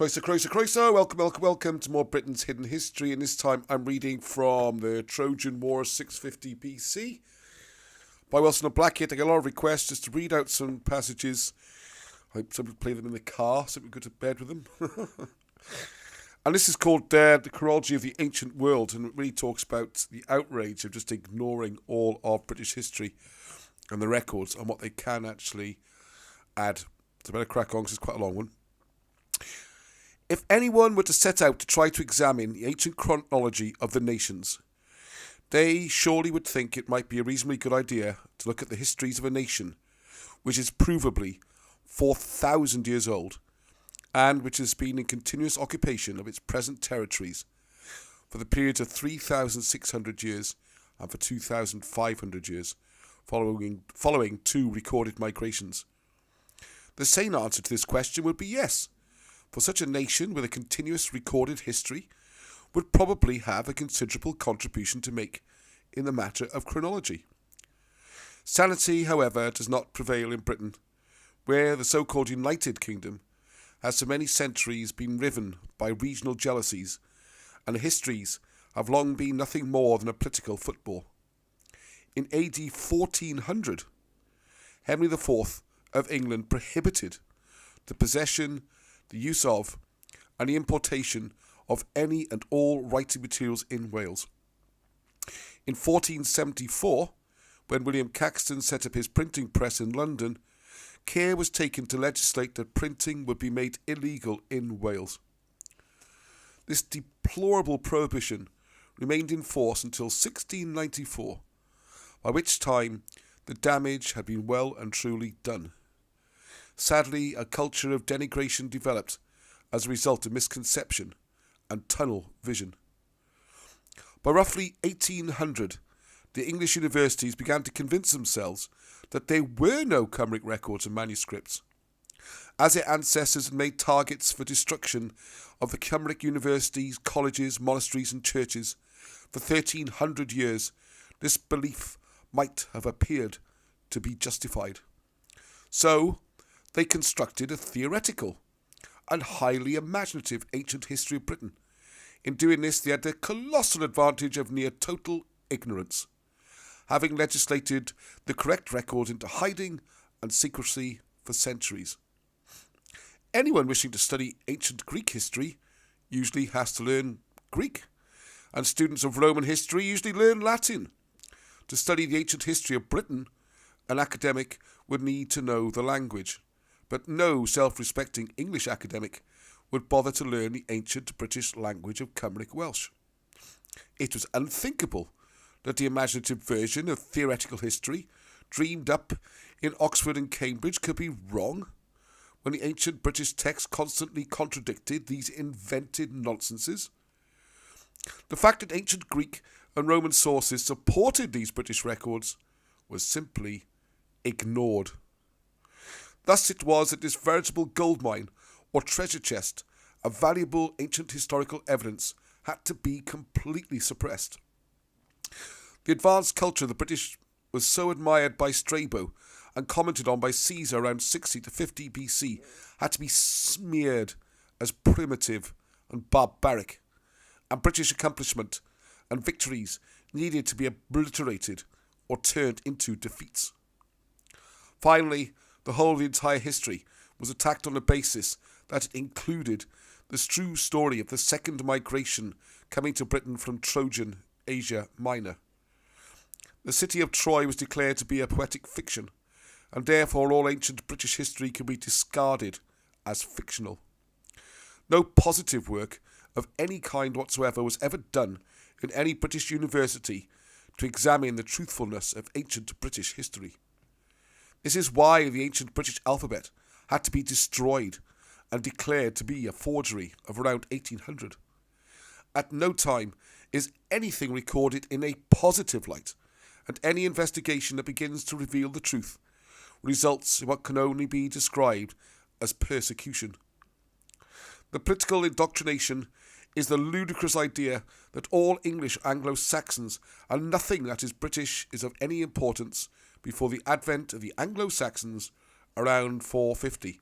Croeso. Welcome to more Britain's Hidden History. And this time I'm reading from the Trojan War 650 BC by Wilson and Blackett. I get a lot of requests just to read out some passages. I hope somebody play them in the car so we can go to bed with them. And this is called The Chronology of the Ancient World, and it really talks about the outrage of just ignoring all of British history and the records and what they can actually add. So I better crack on because it's quite a long one. If anyone were to set out to try to examine the ancient chronology of the nations, they surely would think it might be a reasonably good idea to look at the histories of a nation which is provably 4,000 years old and which has been in continuous occupation of its present territories for the periods of 3,600 years and for 2,500 years, following two recorded migrations. The sane answer to this question would be yes, for such a nation with a continuous recorded history would probably have a considerable contribution to make in the matter of chronology. Sanity, however, does not prevail in Britain, where the so-called United Kingdom has for many centuries been riven by regional jealousies, and histories have long been nothing more than a political football. In AD 1400, Henry IV of England prohibited the possession, the use of, and the importation of any and all writing materials in Wales. In 1474, when William Caxton set up his printing press in London, care was taken to legislate that printing would be made illegal in Wales. This deplorable prohibition remained in force until 1694, by which time the damage had been well and truly done. Sadly, a culture of denigration developed as a result of misconception and tunnel vision. By roughly 1800, the English universities began to convince themselves that there were no Cymric records and manuscripts. As their ancestors had made targets for destruction of the Cymric universities, colleges, monasteries and churches for 1,300 years, this belief might have appeared to be justified. So, they constructed a theoretical and highly imaginative ancient history of Britain. In doing this, they had the colossal advantage of near total ignorance, having legislated the correct record into hiding and secrecy for centuries. Anyone wishing to study ancient Greek history usually has to learn Greek, and students of Roman history usually learn Latin. To study the ancient history of Britain, an academic would need to know the language, but no self-respecting English academic would bother to learn the ancient British language of Cymric Welsh. It was unthinkable that the imaginative version of theoretical history dreamed up in Oxford and Cambridge could be wrong, when the ancient British text constantly contradicted these invented nonsenses. The fact that ancient Greek and Roman sources supported these British records was simply ignored. Thus it was that this veritable goldmine or treasure chest of valuable ancient historical evidence had to be completely suppressed. The advanced culture of the British was so admired by Strabo and commented on by Caesar around 60 to 50 BC had to be smeared as primitive and barbaric, and British accomplishment and victories needed to be obliterated or turned into defeats. Finally, the whole of the entire history was attacked on the basis that it included the true story of the second migration coming to Britain from Trojan Asia Minor. The city of Troy was declared to be a poetic fiction, and therefore all ancient British history can be discarded as fictional. No positive work of any kind whatsoever was ever done in any British university to examine the truthfulness of ancient British history. This is why the ancient British alphabet had to be destroyed and declared to be a forgery of around 1800. At no time is anything recorded in a positive light, and any investigation that begins to reveal the truth results in what can only be described as persecution. The political indoctrination is the ludicrous idea that all English Anglo-Saxons and nothing that is British is of any importance before the advent of the Anglo-Saxons around 450,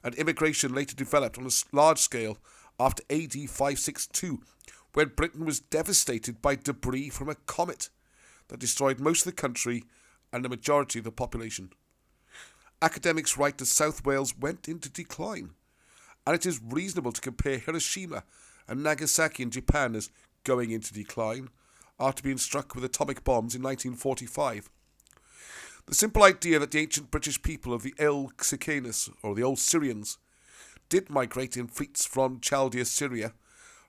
and immigration later developed on a large scale after AD 562, when Britain was devastated by debris from a comet that destroyed most of the country and the majority of the population. Academics write that South Wales went into decline, and it is reasonable to compare Hiroshima and Nagasaki in Japan as going into decline after being struck with atomic bombs in 1945. The simple idea that the ancient British people of the El Sikanis, or the Old Syrians, did migrate in fleets from Chaldea, Syria,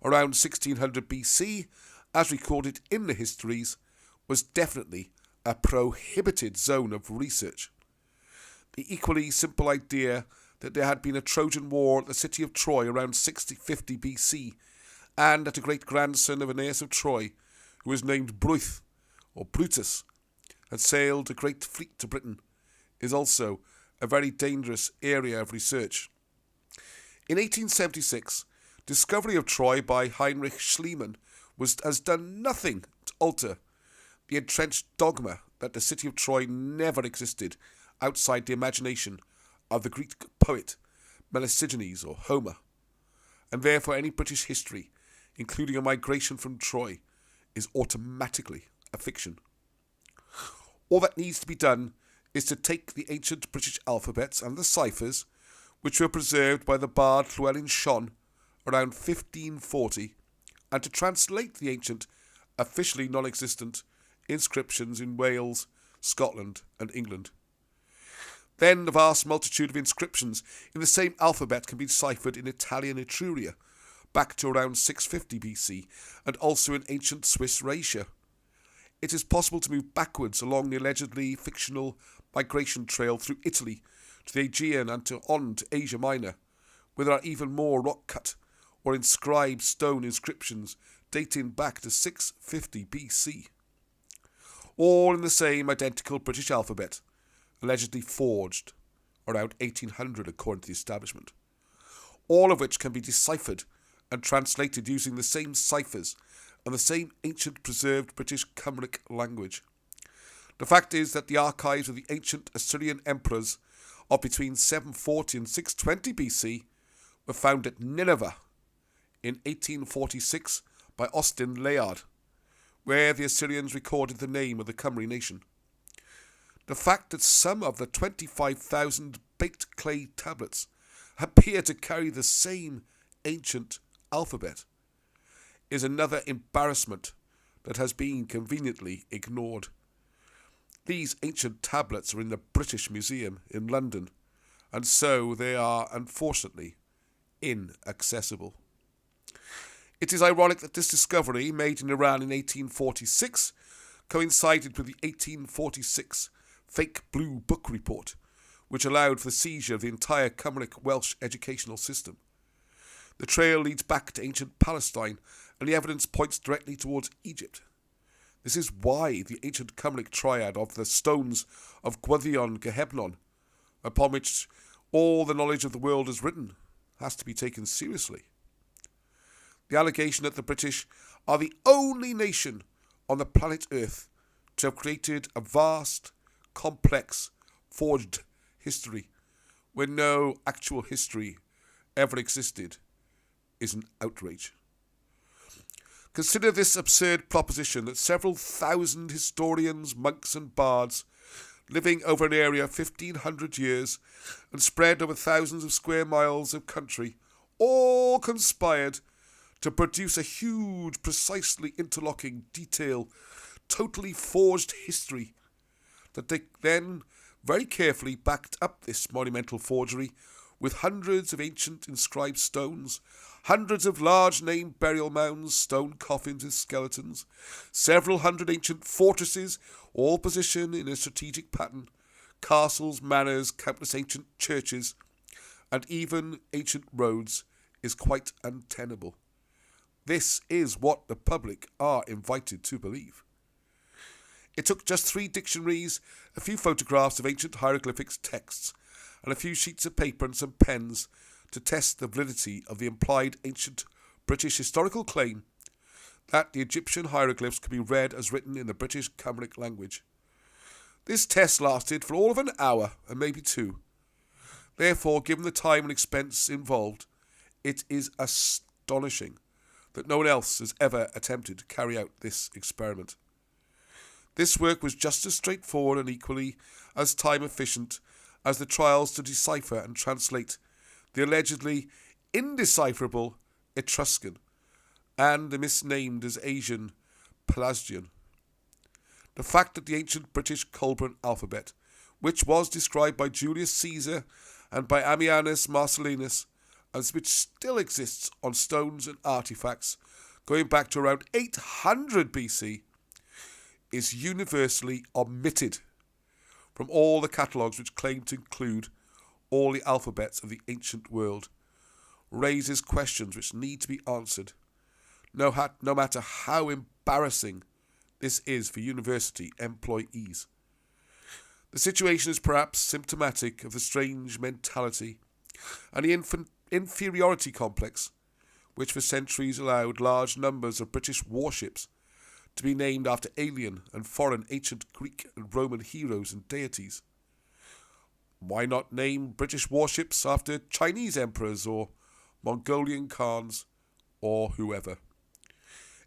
around 1600 BC, as recorded in the histories, was definitely a prohibited zone of research. The equally simple idea that there had been a Trojan War at the city of Troy around 650 BC, and that a great-grandson of Aeneas of Troy, who was named Bruth, or Brutus, had sailed a great fleet to Britain, is also a very dangerous area of research. In 1876, discovery of Troy by Heinrich Schliemann has done nothing to alter the entrenched dogma that the city of Troy never existed outside the imagination of the Greek poet Melesigenes or Homer, and therefore any British history, including a migration from Troy, is automatically a fiction. All that needs to be done is to take the ancient British alphabets and the ciphers, which were preserved by the bard Llewellyn Shon around 1540, and to translate the ancient, officially non-existent, inscriptions in Wales, Scotland, and England. Then the vast multitude of inscriptions in the same alphabet can be deciphered in Italian Etruria, back to around 650 BC, and also in ancient Swiss Raetia. It is possible to move backwards along the allegedly fictional migration trail through Italy to the Aegean and on to Asia Minor, where there are even more rock-cut or inscribed stone inscriptions dating back to 650 BC. All in the same identical British alphabet, allegedly forged around 1800 according to the establishment, all of which can be deciphered and translated using the same ciphers and the same ancient preserved British Cymric language. The fact is that the archives of the ancient Assyrian emperors of between 740 and 620 BC were found at Nineveh in 1846 by Austin Layard, where the Assyrians recorded the name of the Cymry nation. The fact that some of the 25,000 baked clay tablets appear to carry the same ancient alphabet is another embarrassment that has been conveniently ignored. These ancient tablets are in the British Museum in London, and so they are, unfortunately, inaccessible. It is ironic that this discovery, made in Iran in 1846, coincided with the 1846 fake Blue Book report, which allowed for the seizure of the entire Cymric Welsh educational system. The trail leads back to ancient Palestine, and the evidence points directly towards Egypt. This is why the ancient Cymric triad of the stones of Gwyddion Gehebnon, upon which all the knowledge of the world is written, has to be taken seriously. The allegation that the British are the only nation on the planet Earth to have created a vast, complex, forged history when no actual history ever existed is an outrage. Consider this absurd proposition that several thousand historians, monks and bards, living over an area of 1,500 years and spread over thousands of square miles of country, all conspired to produce a huge, precisely interlocking, detailed, totally forged history, that they then very carefully backed up this monumental forgery with hundreds of ancient inscribed stones, hundreds of large named burial mounds, stone coffins with skeletons, several hundred ancient fortresses, all positioned in a strategic pattern, castles, manors, countless ancient churches, and even ancient roads, is quite untenable. This is what the public are invited to believe. It took just 3 dictionaries, a few photographs of ancient hieroglyphics texts, and a few sheets of paper and some pens to test the validity of the implied ancient British historical claim that the Egyptian hieroglyphs could be read as written in the British Cymric language. This test lasted for all of an hour, and maybe 2. Therefore, given the time and expense involved, it is astonishing that no one else has ever attempted to carry out this experiment. This work was just as straightforward and equally as time efficient as the trials to decipher and translate the allegedly indecipherable Etruscan and the misnamed as Asian Pelasgian. The fact that the ancient British Colburn alphabet, which was described by Julius Caesar and by Ammianus Marcellinus, and which still exists on stones and artifacts going back to around 800 BC, is universally omitted from all the catalogues which claim to include all the alphabets of the ancient world, raises questions which need to be answered, no matter how embarrassing this is for university employees. The situation is perhaps symptomatic of the strange mentality and the inferiority complex which for centuries allowed large numbers of British warships to be named after alien and foreign ancient Greek and Roman heroes and deities. Why not name British warships after Chinese emperors or Mongolian Khans or whoever?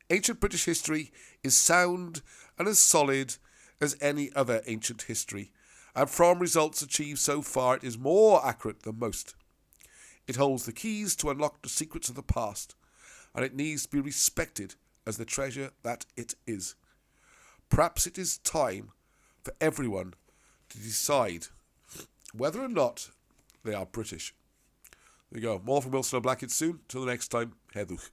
Ancient British history is sound and as solid as any other ancient history, and from results achieved so far it is more accurate than most. It holds the keys to unlock the secrets of the past, and it needs to be respected as the treasure that it is. Perhaps it is time for everyone to decide whether or not they are British. There you go. More from Wilson O'Blackett soon. Till the next time, Heddwch.